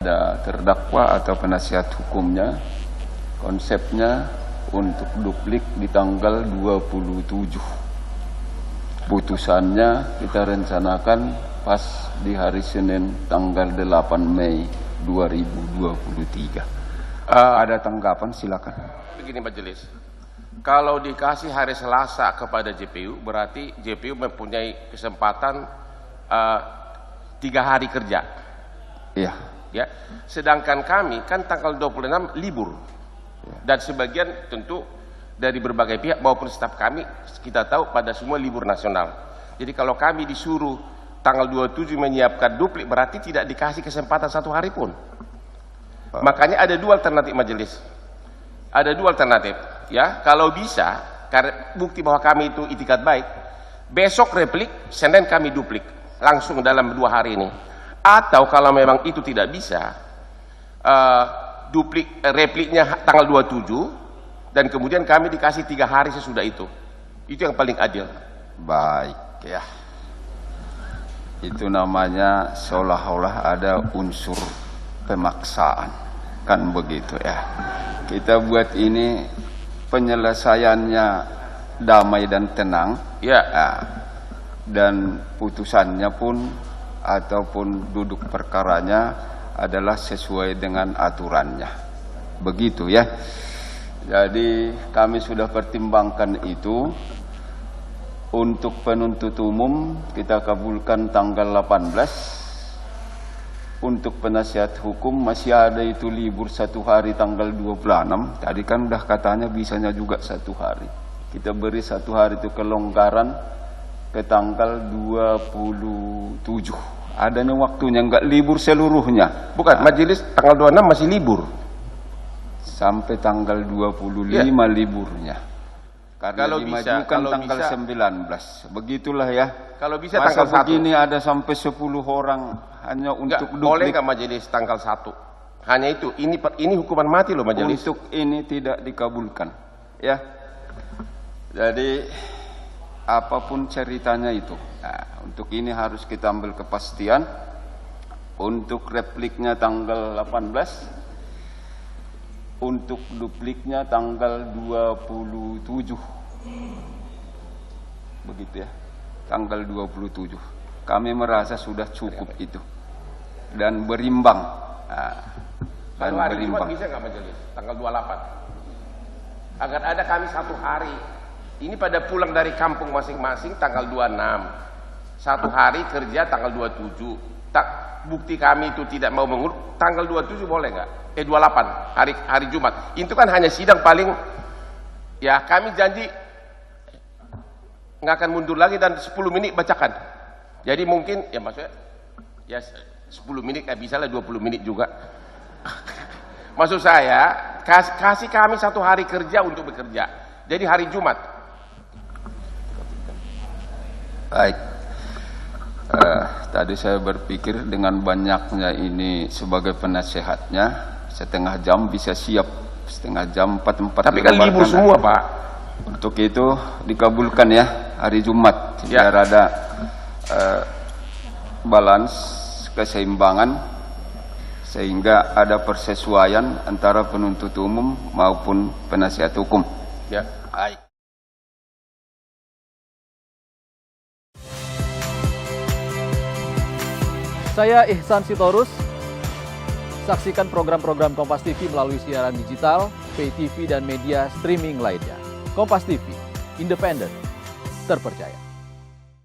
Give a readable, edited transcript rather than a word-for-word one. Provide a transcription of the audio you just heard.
Ada terdakwa atau penasihat hukumnya, konsepnya untuk duplik di tanggal 27. Putusannya kita rencanakan pas di hari Senin tanggal 8 Mei 2023. Ada tanggapan, silakan. Begini majelis, kalau dikasih hari Selasa kepada JPU, berarti JPU mempunyai kesempatan 3 hari kerja. Iya. Ya, sedangkan kami kan tanggal 26 libur. Dan sebagian tentu dari berbagai pihak maupun staf kami, kita tahu pada semua libur nasional. Jadi kalau kami disuruh tanggal 27 menyiapkan duplik, berarti tidak dikasih kesempatan 1 hari pun. Makanya ada 2 alternatif majelis. Ada 2 alternatif, ya. Kalau bisa, karena bukti bahwa kami itu itikat baik, besok replik, Senin kami duplik langsung dalam 2 hari ini. Atau kalau memang itu tidak bisa, repliknya tanggal 27 dan kemudian kami dikasih 3 hari sesudah itu. Itu yang paling adil. Baik, ya. Itu namanya seolah-olah ada unsur pemaksaan, kan begitu ya. Kita buat ini penyelesaiannya damai dan tenang, ya. Dan putusannya pun ataupun duduk perkaranya adalah sesuai dengan aturannya. Begitu ya. Jadi kami sudah pertimbangkan itu. Untuk penuntut umum kita kabulkan tanggal 18. Untuk penasihat hukum masih ada itu libur 1 hari tanggal 26. Tadi kan udah katanya bisanya juga 1 hari. Kita beri 1 hari itu kelonggaran ke tanggal 27. Adanya waktunya, enggak libur seluruhnya. Bukan, majelis tanggal 26 masih libur. Sampai tanggal 25 liburnya. Karena kalau dimajukan bisa, kalau tanggal bisa, 19. Begitulah ya. Kalau bisa masa tanggal 1. begini ada sampai 10 orang hanya untuk duplik. Boleh nggak majelis tanggal 1? Hanya itu. Ini hukuman mati loh majelis. Untuk ini tidak dikabulkan. Ya. Jadi apapun ceritanya itu. Nah, untuk ini harus kita ambil kepastian. Untuk repliknya tanggal 18. Untuk dupliknya tanggal 27. Begitu ya. Tanggal 27. Kami merasa sudah cukup itu. Dan berimbang. Dan hari Jumat bisa nggak majelis? Tanggal 28. Agar ada kami 1 hari. Ini pada pulang dari kampung masing-masing tanggal 26. 1 hari kerja tanggal 27. Bukti kami itu tidak mau mengurus, tanggal 27 boleh nggak? 28 hari Jumat. Itu kan hanya sidang paling, ya kami janji nggak akan mundur lagi dan 10 menit bacakan. Jadi mungkin ya maksudnya ya 10 menit bisa lah 20 menit juga. Maksud saya kasih kami 1 hari kerja untuk bekerja. Jadi hari Jumat. Baik. Tadi saya berpikir dengan banyaknya ini sebagai penasehatnya, setengah jam bisa siap, setengah jam 4 Tapi kan libur semua Pak. Untuk itu dikabulkan ya hari Jumat, ya. Biar ada balance, keseimbangan, sehingga ada persesuaian antara penuntut umum maupun penasihat hukum. Ya. Baik. Saya Ihsan Sitorus. Saksikan program-program Kompas TV melalui siaran digital, pay TV, dan media streaming lainnya. Kompas TV, independen, terpercaya.